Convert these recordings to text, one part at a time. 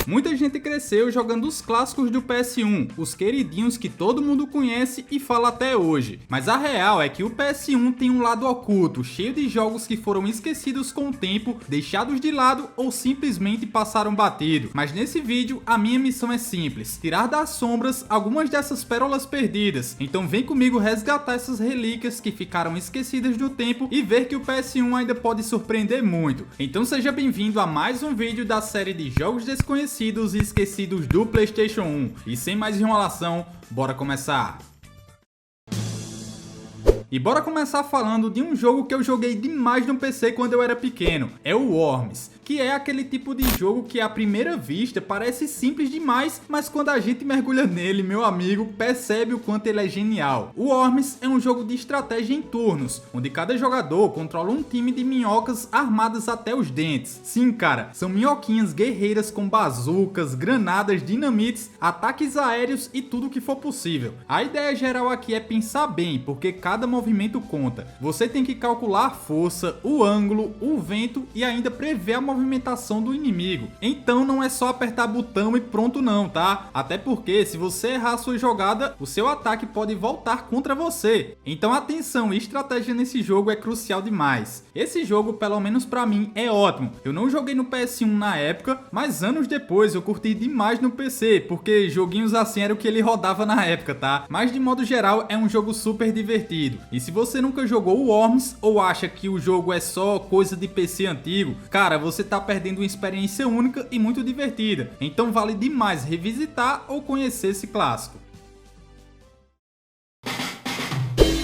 Muita gente cresceu jogando os clássicos do PS1, os queridinhos que todo mundo conhece e fala até hoje. Mas a real é que o PS1 tem um lado oculto, cheio de jogos que foram esquecidos com o tempo, deixados de lado ou simplesmente passaram batido. Mas nesse vídeo a minha missão é simples, tirar das sombras algumas dessas pérolas perdidas. Então vem comigo resgatar essas relíquias que ficaram esquecidas do tempo e ver que o PS1 ainda pode surpreender muito. Então seja bem-vindo a mais um vídeo da série de jogos desconhecidos e esquecidos do PlayStation 1. E sem mais enrolação, bora começar! E bora começar falando de um jogo que eu joguei demais no PC quando eu era pequeno, é o Worms, que é aquele tipo de jogo que à primeira vista parece simples demais, mas quando a gente mergulha nele, meu amigo, percebe o quanto ele é genial. O Worms é um jogo de estratégia em turnos, onde cada jogador controla um time de minhocas armadas até os dentes. Sim, cara, são minhoquinhas guerreiras com bazucas, granadas, dinamites, ataques aéreos e tudo que for possível. A ideia geral aqui é pensar bem, porque cada movimento conta. Você tem que calcular a força, o ângulo, o vento e ainda prever a movimentação do inimigo. Então não é só apertar botão e pronto não, tá? Até porque se você errar a sua jogada, o seu ataque pode voltar contra você. Então atenção, estratégia nesse jogo é crucial demais. Esse jogo, pelo menos pra mim, é ótimo. Eu não joguei no PS1 na época, mas anos depois eu curti demais no PC, porque joguinhos assim era o que ele rodava na época, tá? Mas de modo geral é um jogo super divertido. E se você nunca jogou o Worms ou acha que o jogo é só coisa de PC antigo, cara, você tá perdendo uma experiência única e muito divertida. Então vale demais revisitar ou conhecer esse clássico.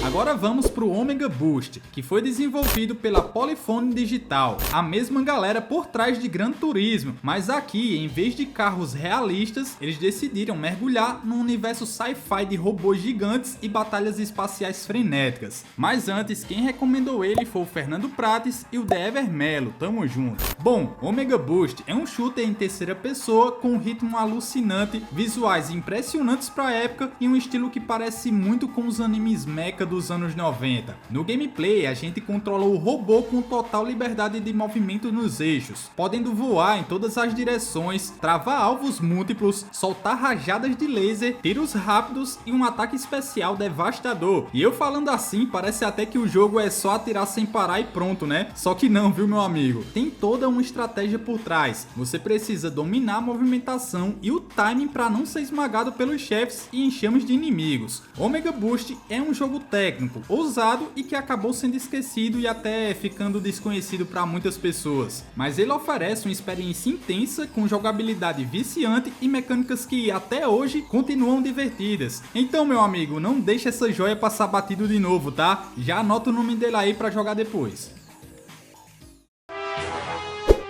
Agora vamos para o Omega Boost, que foi desenvolvido pela Polyphony Digital, a mesma galera por trás de Gran Turismo, mas aqui, em vez de carros realistas, eles decidiram mergulhar num universo sci-fi de robôs gigantes e batalhas espaciais frenéticas. Mas antes, quem recomendou ele foi o Fernando Prates e o The Ever Melo, tamo junto. Bom, Omega Boost é um shooter em terceira pessoa com um ritmo alucinante, visuais impressionantes para a época e um estilo que parece muito com os animes mecha dos anos 90. No gameplay, a gente controla o robô com total liberdade de movimento nos eixos, podendo voar em todas as direções, travar alvos múltiplos, soltar rajadas de laser, tiros rápidos e um ataque especial devastador. E eu falando assim, parece até que o jogo é só atirar sem parar e pronto, né? Só que não, viu, meu amigo? Tem toda uma estratégia por trás. Você precisa dominar a movimentação e o timing para não ser esmagado pelos chefes e enxames de inimigos. Omega Boost é um jogo técnico, ousado e que acabou sendo esquecido e até ficando desconhecido para muitas pessoas. Mas ele oferece uma experiência intensa com jogabilidade viciante e mecânicas que até hoje continuam divertidas. Então, meu amigo, não deixe essa joia passar batido de novo, tá? Já anota o nome dele aí para jogar depois.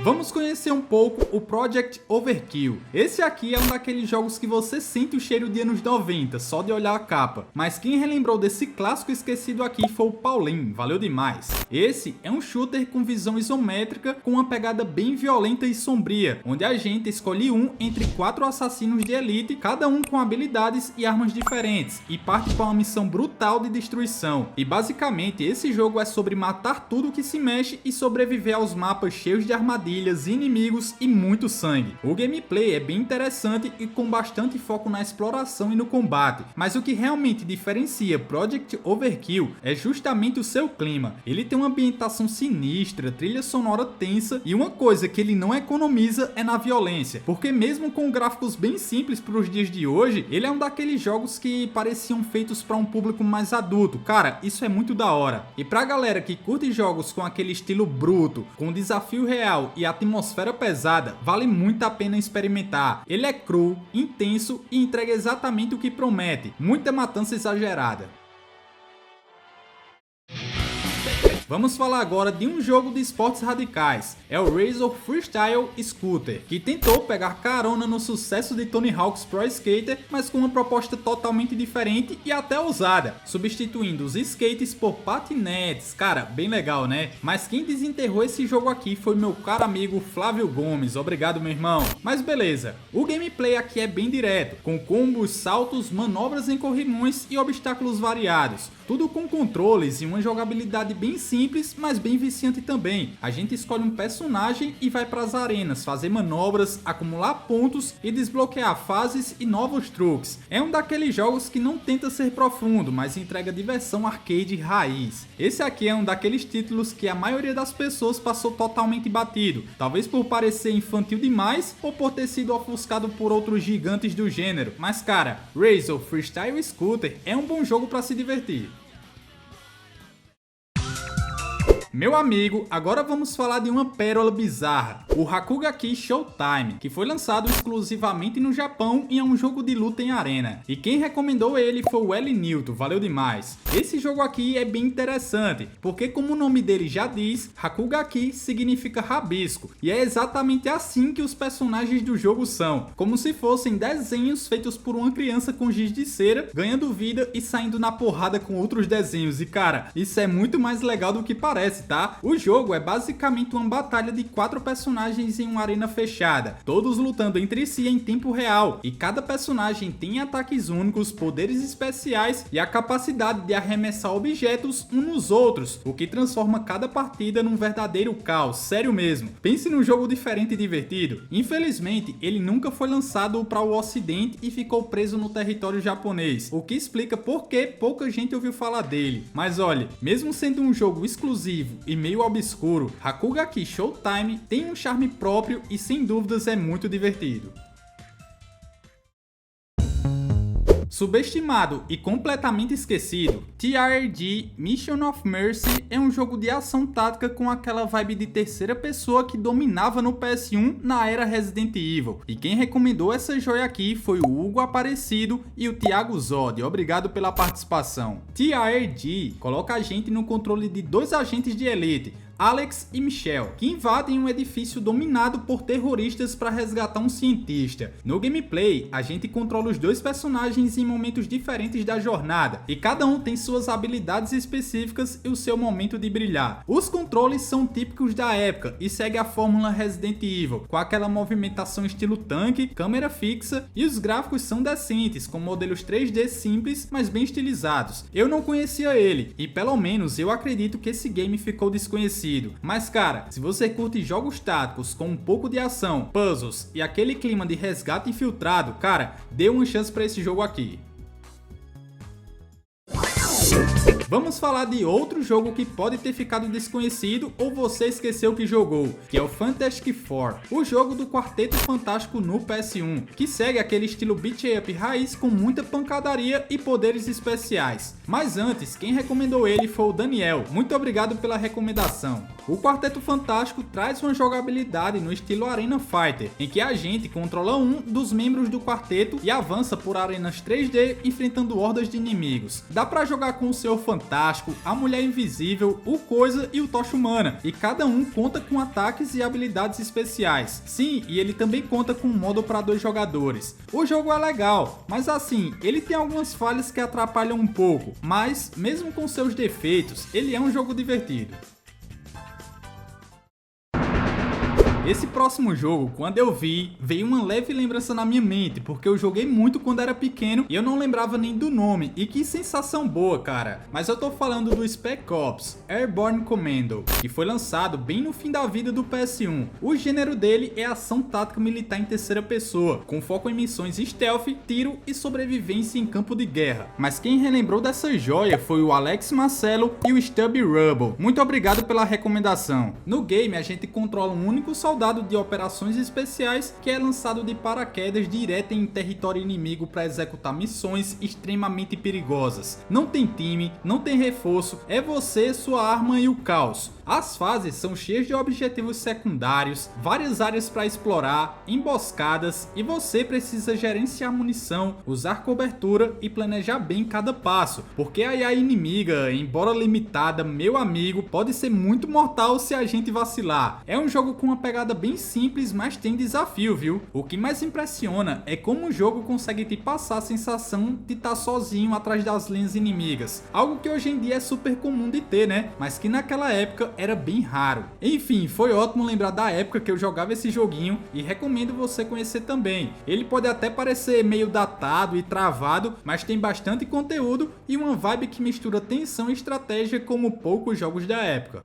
Vamos conhecer um pouco o Project Overkill. Esse aqui é um daqueles jogos que você sente o cheiro de anos 90, só de olhar a capa. Mas quem relembrou desse clássico esquecido aqui foi o Paulinho, valeu demais. Esse é um shooter com visão isométrica, com uma pegada bem violenta e sombria, onde a gente escolhe um entre 4 assassinos de elite, cada um com habilidades e armas diferentes, e parte para uma missão brutal de destruição. E basicamente esse jogo é sobre matar tudo que se mexe e sobreviver aos mapas cheios de armadilhas, inimigos e muito sangue. O gameplay é bem interessante e com bastante foco na exploração e no combate, mas o que realmente diferencia Project Overkill é justamente o seu clima. Ele tem uma ambientação sinistra, trilha sonora tensa e uma coisa que ele não economiza é na violência, porque mesmo com gráficos bem simples para os dias de hoje, ele é um daqueles jogos que pareciam feitos para um público mais adulto. Cara, isso é muito da hora. E pra galera que curte jogos com aquele estilo bruto, com desafio real e atmosfera pesada, vale muito a pena experimentar. Ele é cru, intenso e entrega exatamente o que promete, muita matança exagerada. Vamos falar agora de um jogo de esportes radicais, é o Razor Freestyle Scooter, que tentou pegar carona no sucesso de Tony Hawk's Pro Skater, mas com uma proposta totalmente diferente e até ousada, substituindo os skates por patinetes. Cara, bem legal, né? Mas quem desenterrou esse jogo aqui foi meu caro amigo Flávio Gomes, obrigado meu irmão. Mas beleza, o gameplay aqui é bem direto, com combos, saltos, manobras em corrimões e obstáculos variados, tudo com controles e uma jogabilidade bem simples simples, mas bem viciante também. A gente escolhe um personagem e vai para as arenas, fazer manobras, acumular pontos e desbloquear fases e novos truques. É um daqueles jogos que não tenta ser profundo, mas entrega diversão arcade raiz. Esse aqui é um daqueles títulos que a maioria das pessoas passou totalmente batido, talvez por parecer infantil demais ou por ter sido ofuscado por outros gigantes do gênero. Mas cara, Razor Freestyle Scooter é um bom jogo para se divertir. Meu amigo, agora vamos falar de uma pérola bizarra, o Hakugaki Showtime, que foi lançado exclusivamente no Japão e é um jogo de luta em arena. E quem recomendou ele foi o L. Newton, valeu demais. Esse jogo aqui é bem interessante, porque como o nome dele já diz, Hakugaki significa rabisco, e é exatamente assim que os personagens do jogo são, como se fossem desenhos feitos por uma criança com giz de cera, ganhando vida e saindo na porrada com outros desenhos. E cara, isso é muito mais legal do que parece, tá? O jogo é basicamente uma batalha de 4 personagens em uma arena fechada, todos lutando entre si em tempo real, e cada personagem tem ataques únicos, poderes especiais e a capacidade de arremessar objetos uns nos outros, o que transforma cada partida num verdadeiro caos, sério mesmo. Pense num jogo diferente e divertido. Infelizmente, ele nunca foi lançado para o ocidente e ficou preso no território japonês, o que explica por que pouca gente ouviu falar dele. Mas olha, mesmo sendo um jogo exclusivo e meio obscuro, Hakugaki Showtime tem um charme próprio e sem dúvidas é muito divertido. Subestimado e completamente esquecido, TRG Mission of Mercy é um jogo de ação tática com aquela vibe de terceira pessoa que dominava no PS1 na era Resident Evil. E quem recomendou essa joia aqui foi o Hugo Aparecido e o Thiago Zod, obrigado pela participação. TRG coloca a gente no controle de 2 agentes de elite, Alex e Michelle, que invadem um edifício dominado por terroristas para resgatar um cientista. No gameplay, a gente controla os 2 personagens em momentos diferentes da jornada, e cada um tem suas habilidades específicas e o seu momento de brilhar. Os controles são típicos da época e segue a fórmula Resident Evil, com aquela movimentação estilo tanque, câmera fixa, e os gráficos são decentes, com modelos 3D simples, mas bem estilizados. Eu não conhecia ele, e pelo menos eu acredito que esse game ficou desconhecido. Mas cara, se você curte jogos táticos com um pouco de ação, puzzles e aquele clima de resgate infiltrado, cara, dê uma chance para esse jogo aqui. Vamos falar de outro jogo que pode ter ficado desconhecido ou você esqueceu que jogou, que é o Fantastic Four, o jogo do Quarteto Fantástico no PS1, que segue aquele estilo beat up raiz com muita pancadaria e poderes especiais. Mas antes, quem recomendou ele foi o Daniel, muito obrigado pela recomendação. O Quarteto Fantástico traz uma jogabilidade no estilo Arena Fighter, em que a gente controla um dos membros do quarteto e avança por arenas 3D enfrentando hordas de inimigos. Dá pra jogar com o Senhor Fantástico, a Mulher Invisível, o Coisa e o Tocha Humana, e cada um conta com ataques e habilidades especiais. Sim, e ele também conta com um modo para 2 jogadores. O jogo é legal, mas assim, ele tem algumas falhas que atrapalham um pouco, mas mesmo com seus defeitos, ele é um jogo divertido. Esse próximo jogo, quando eu vi, veio uma leve lembrança na minha mente, porque eu joguei muito quando era pequeno e eu não lembrava nem do nome, e que sensação boa, cara. Mas eu tô falando do Spec Ops Airborne Commando, que foi lançado bem no fim da vida do PS1. O gênero dele é ação tática militar em terceira pessoa, com foco em missões stealth, tiro e sobrevivência em campo de guerra. Mas quem relembrou dessa joia foi o Alex Marcelo e o Stubby Rubble. Muito obrigado pela recomendação. No game a gente controla um único soldado de operações especiais que é lançado de paraquedas direto em território inimigo para executar missões extremamente perigosas. Não tem time, não tem reforço, é você, sua arma e o caos. As fases são cheias de objetivos secundários, várias áreas para explorar, emboscadas, e você precisa gerenciar munição, usar cobertura e planejar bem cada passo, porque a IA inimiga, embora limitada, meu amigo, pode ser muito mortal se a gente vacilar. É um jogo com uma pegada bem simples, mas tem desafio, viu? O que mais impressiona é como o jogo consegue te passar a sensação de estar sozinho atrás das linhas inimigas, algo que hoje em dia é super comum de ter, né? Mas que naquela época era bem raro. Enfim, foi ótimo lembrar da época que eu jogava esse joguinho e recomendo você conhecer também. Ele pode até parecer meio datado e travado, mas tem bastante conteúdo e uma vibe que mistura tensão e estratégia como poucos jogos da época.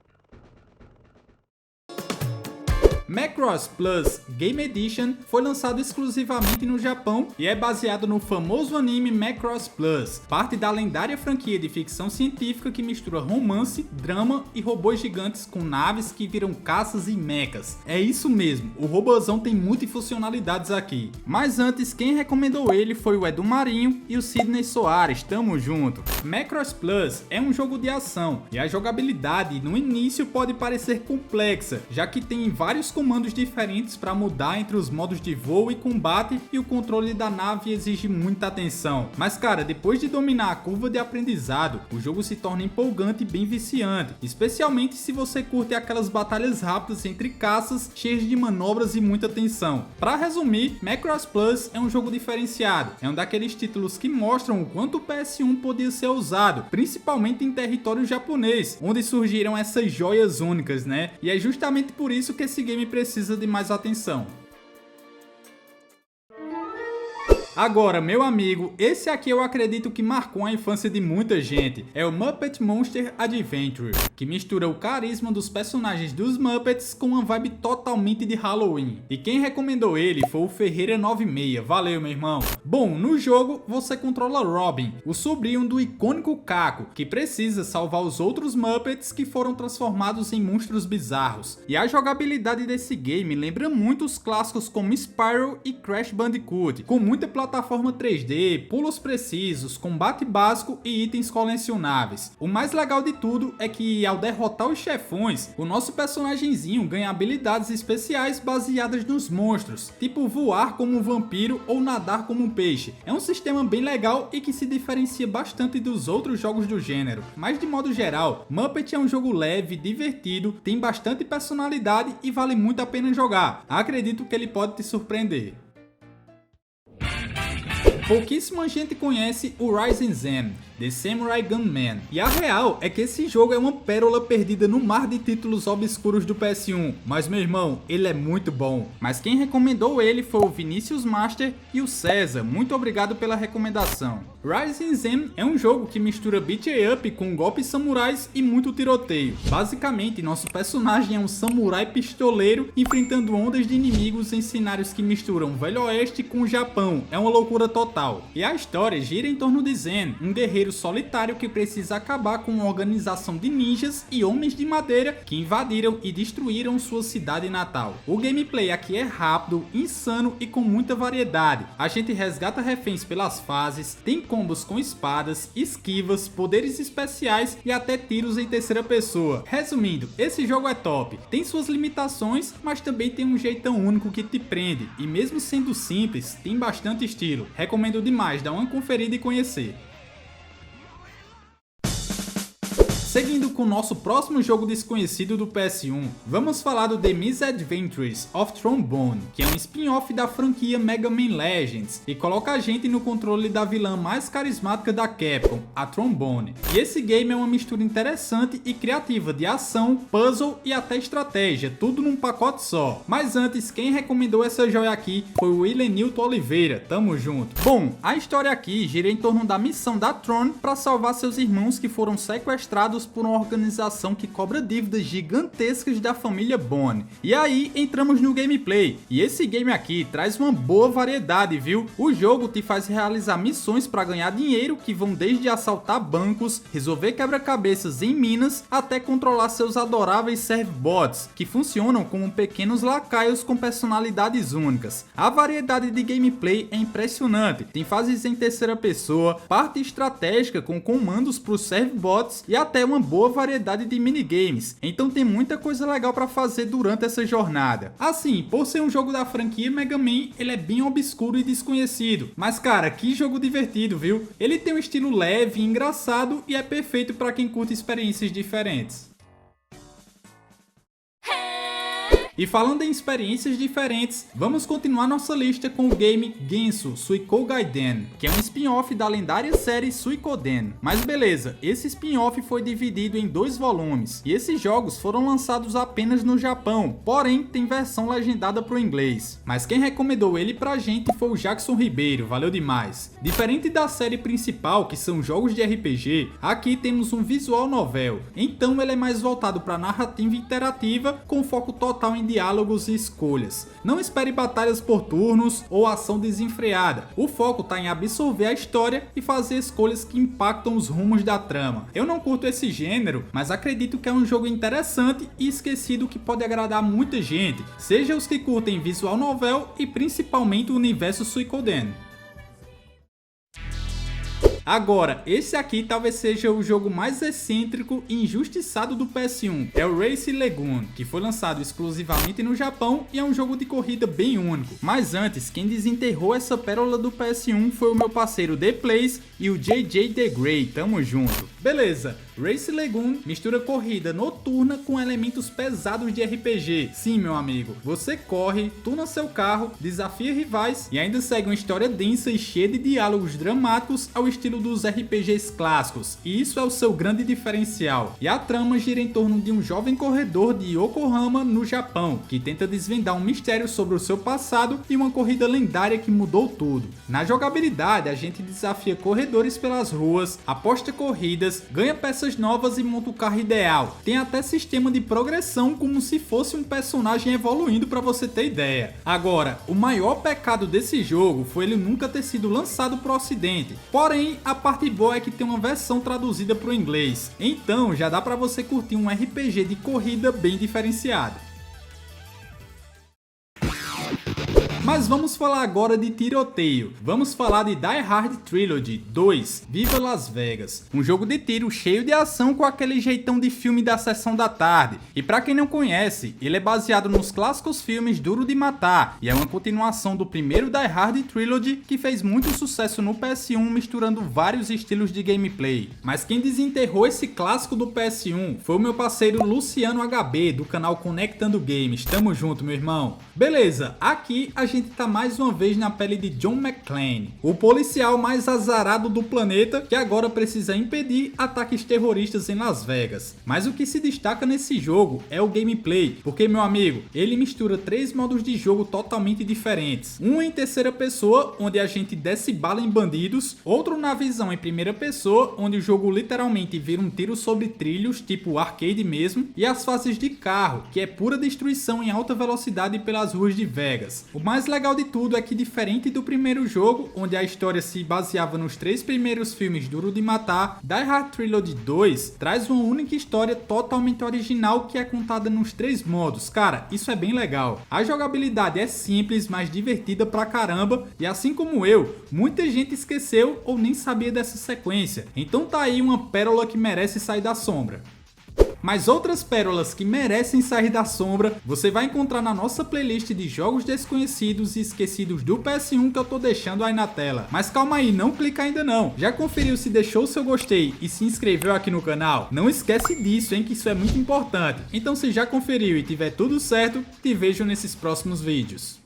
Macross Plus Game Edition foi lançado exclusivamente no Japão e é baseado no famoso anime Macross Plus, parte da lendária franquia de ficção científica que mistura romance, drama e robôs gigantes com naves que viram caças e mechas. É isso mesmo, o robôzão tem multifuncionalidades aqui. Mas antes, quem recomendou ele foi o Edu Marinho e o Sidney Soares, tamo junto. Macross Plus é um jogo de ação e a jogabilidade no início pode parecer complexa, já que tem vários comandos diferentes para mudar entre os modos de voo e combate e o controle da nave exige muita atenção. Mas cara, depois de dominar a curva de aprendizado, o jogo se torna empolgante e bem viciante, especialmente se você curte aquelas batalhas rápidas entre caças, cheias de manobras e muita tensão. Para resumir, Macross Plus é um jogo diferenciado, é um daqueles títulos que mostram o quanto o PS1 podia ser usado, principalmente em território japonês, onde surgiram essas joias únicas, né? E é justamente por isso que esse game precisa de mais atenção. Agora, meu amigo, esse aqui eu acredito que marcou a infância de muita gente. É o Muppet Monster Adventure, que mistura o carisma dos personagens dos Muppets com uma vibe totalmente de Halloween. E quem recomendou ele foi o Ferreira96. Valeu, meu irmão. Bom, no jogo você controla Robin, o sobrinho do icônico Caco, que precisa salvar os outros Muppets que foram transformados em monstros bizarros. E a jogabilidade desse game lembra muito os clássicos como Spyro e Crash Bandicoot, com muita plataforma 3D, pulos precisos, combate básico e itens colecionáveis. O mais legal de tudo é que ao derrotar os chefões, o nosso personagemzinho ganha habilidades especiais baseadas nos monstros, tipo voar como um vampiro ou nadar como um peixe. É um sistema bem legal e que se diferencia bastante dos outros jogos do gênero. Mas de modo geral, Muppet é um jogo leve, divertido, tem bastante personalidade e vale muito a pena jogar. Acredito que ele pode te surpreender. Pouquíssima gente conhece o Rising Zen, The Samurai Gunman, e a real é que esse jogo é uma pérola perdida no mar de títulos obscuros do PS1, mas meu irmão, ele é muito bom. Mas quem recomendou ele foi o Vinícius Master e o César, muito obrigado pela recomendação. Rising Zen é um jogo que mistura beat up com golpes samurais e muito tiroteio. Basicamente, nosso personagem é um samurai pistoleiro enfrentando ondas de inimigos em cenários que misturam o Velho Oeste com o Japão. É uma loucura total. E a história gira em torno de Zen, um guerreiro solitário que precisa acabar com uma organização de ninjas e homens de madeira que invadiram e destruíram sua cidade natal. O gameplay aqui é rápido, insano e com muita variedade. A gente resgata reféns pelas fases, tem combos com espadas, esquivas, poderes especiais e até tiros em terceira pessoa. Resumindo, esse jogo é top. Tem suas limitações, mas também tem um jeitão único que te prende. E mesmo sendo simples, tem bastante estilo. Recomendo demais dar uma conferida e conhecer. Seguindo com o nosso próximo jogo desconhecido do PS1, vamos falar do The Misadventures of Trombone, que é um spin-off da franquia Mega Man Legends e coloca a gente no controle da vilã mais carismática da Capcom, a Trombone. E esse game é uma mistura interessante e criativa de ação, puzzle e até estratégia, tudo num pacote só. Mas antes, quem recomendou essa joia aqui foi o Willenilton Oliveira, tamo junto. Bom, a história aqui gira em torno da missão da Tron para salvar seus irmãos que foram sequestrados por uma organização que cobra dívidas gigantescas da família Bone. E aí entramos no gameplay, e esse game aqui traz uma boa variedade, viu? O jogo te faz realizar missões para ganhar dinheiro que vão desde assaltar bancos, resolver quebra-cabeças em minas, até controlar seus adoráveis servbots, que funcionam como pequenos lacaios com personalidades únicas. A variedade de gameplay é impressionante, tem fases em terceira pessoa, parte estratégica com comandos para os servbots e até uma boa variedade de minigames, então tem muita coisa legal para fazer durante essa jornada. Assim, por ser um jogo da franquia Mega Man, ele é bem obscuro e desconhecido, mas cara, que jogo divertido, viu? Ele tem um estilo leve e engraçado e é perfeito para quem curte experiências diferentes. E falando em experiências diferentes, vamos continuar nossa lista com o game Genso Suikou Gaiden, que é um spin-off da lendária série Suikoden. Mas beleza, esse spin-off foi dividido em 2 volumes, e esses jogos foram lançados apenas no Japão, porém tem versão legendada pro inglês. Mas quem recomendou ele pra gente foi o Jackson Ribeiro, valeu demais. Diferente da série principal, que são jogos de RPG, aqui temos um visual novel, então ele é mais voltado para narrativa interativa, com foco total em diálogos e escolhas. Não espere batalhas por turnos ou ação desenfreada, o foco está em absorver a história e fazer escolhas que impactam os rumos da trama. Eu não curto esse gênero, mas acredito que é um jogo interessante e esquecido que pode agradar muita gente, seja os que curtem visual novel e principalmente o universo Suikoden. Agora, esse aqui talvez seja o jogo mais excêntrico e injustiçado do PS1, é o Race Lagoon, que foi lançado exclusivamente no Japão e é um jogo de corrida bem único. Mas antes, quem desenterrou essa pérola do PS1 foi o meu parceiro The Plays e o JJ The Grey, tamo junto. Beleza, Race Lagoon mistura corrida noturna com elementos pesados de RPG. Sim, meu amigo, você corre, tuna seu carro, desafia rivais e ainda segue uma história densa e cheia de diálogos dramáticos ao estilo dos RPGs clássicos, e isso é o seu grande diferencial. E a trama gira em torno de um jovem corredor de Yokohama, no Japão, que tenta desvendar um mistério sobre o seu passado e uma corrida lendária que mudou tudo. Na jogabilidade, a gente desafia corredores pelas ruas, aposta corridas, ganha peças novas e monta o carro ideal. Tem até sistema de progressão como se fosse um personagem evoluindo, para você ter ideia. Agora, o maior pecado desse jogo foi ele nunca ter sido lançado pro ocidente. Porém, a parte boa é que tem uma versão traduzida para o inglês, então já dá para você curtir um RPG de corrida bem diferenciado. Mas vamos falar agora de tiroteio. Vamos falar de Die Hard Trilogy 2, Viva Las Vegas. Um jogo de tiro cheio de ação com aquele jeitão de filme da sessão da tarde. E pra quem não conhece, ele é baseado nos clássicos filmes Duro de Matar e é uma continuação do primeiro Die Hard Trilogy, que fez muito sucesso no PS1 misturando vários estilos de gameplay. Mas quem desenterrou esse clássico do PS1 foi o meu parceiro Luciano HB, do canal Conectando Games. Tamo junto, meu irmão. Beleza, aqui a gente tá mais uma vez na pele de John McClane, o policial mais azarado do planeta que agora precisa impedir ataques terroristas em Las Vegas. Mas o que se destaca nesse jogo é o gameplay, porque, meu amigo, ele mistura 3 modos de jogo totalmente diferentes. Um em terceira pessoa, onde a gente desce bala em bandidos, outro na visão em primeira pessoa, onde o jogo literalmente vira um tiro sobre trilhos, tipo arcade mesmo, e as fases de carro, que é pura destruição em alta velocidade pelas ruas de Vegas. O mais legal de tudo é que, diferente do primeiro jogo, onde a história se baseava nos 3 primeiros filmes Duro de Matar, Die Hard Trilogy 2 traz uma única história totalmente original que é contada nos 3 modos. Cara, isso é bem legal. A jogabilidade é simples, mas divertida pra caramba, e assim como eu, muita gente esqueceu ou nem sabia dessa sequência. Então tá aí uma pérola que merece sair da sombra. Mas outras pérolas que merecem sair da sombra você vai encontrar na nossa playlist de jogos desconhecidos e esquecidos do PS1 que eu tô deixando aí na tela. Mas calma aí, não clica ainda não. Já conferiu se deixou o seu gostei e se inscreveu aqui no canal? Não esquece disso, hein, que isso é muito importante. Então se já conferiu e tiver tudo certo, te vejo nesses próximos vídeos.